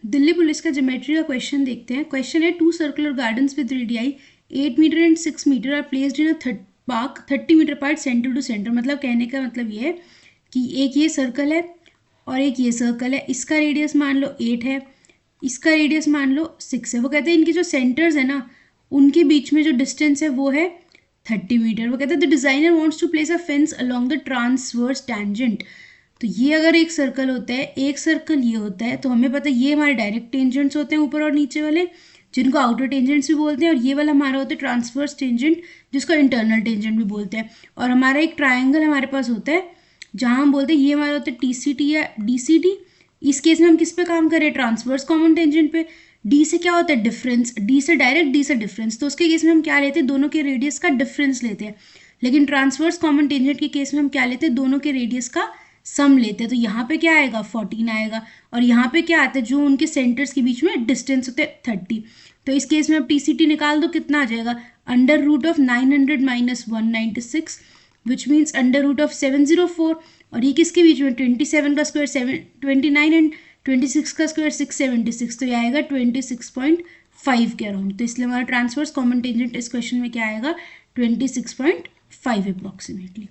Delhi police का geometry का question देखते हैं। क्वेश्चन है 2 circular gardens with radii 8 metre and 6 metre are placed in a park 30 metre apart centre to centre. मतलब कहने का मतलब ये है कि एक ये सर्कल है और एक ये सर्कल है, इसका रेडियस मान लो 8 है, इसका रेडियस मान लो 6 है। वो कहते हैं इनके जो सेंटर्स है ना उनके बीच में जो डिस्टेंस है वो है 30 मीटर। वो कहते हैं the designer wants to place a fence along the transverse tangent. तो ये अगर एक सर्कल होता है, एक सर्कल ये होता है, तो हमें पता है ये हमारे डायरेक्ट टेंजेंट्स होते हैं ऊपर और नीचे वाले, जिनको आउटर टेंजेंट्स भी बोलते हैं, और ये वाला हमारा होता है ट्रांसवर्स टेंजेंट जिसको इंटरनल टेंजेंट भी बोलते हैं। और हमारा एक ट्राइंगल हमारे पास होता है जहाँ हम बोलते हैं ये हमारा होता है TCT या DCT। इस केस में हम किस पे काम करें, ट्रांसवर्स कॉमन टेंजेंट पे। डी से क्या होता है, डिफरेंस, डी से डायरेक्ट, डी से डिफरेंस, तो उसके केस में हम क्या लेते हैं, दोनों के रेडियस का डिफरेंस लेते हैं। लेकिन ट्रांसवर्स कॉमन टेंजेंट के केस में हम क्या लेते हैं, दोनों के रेडियस का सम लेते हैं। तो यहाँ पे क्या आएगा, 14 आएगा, और यहाँ पे क्या आता है, जो उनके सेंटर्स के बीच में डिस्टेंस होते हैं 30। तो इस केस में अब TCT निकाल दो, कितना आ जाएगा, under root of 900 minus 196 which means under root of 704। और ये किसके बीच में, 27 का स्क्वायर 29 एंड 26 का स्क्वायर 676, तो ये आएगा 26.5 के अराउंड। तो इसलिए हमारा ट्रांसवर्स कॉमन टेंजेंट इस क्वेश्चन में क्या आएगा, 26.5 approximately.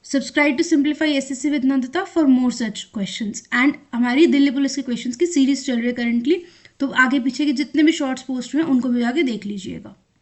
Subscribe to simplify SSC with Nandita for more such questions. And हमारी दिल्ली पुलिस के क्वेश्चंस की सीरीज चल रही है करंटली, तो आगे पीछे के जितने भी शॉर्ट्स पोस्ट हुए हैं उनको भी आगे देख लीजिएगा।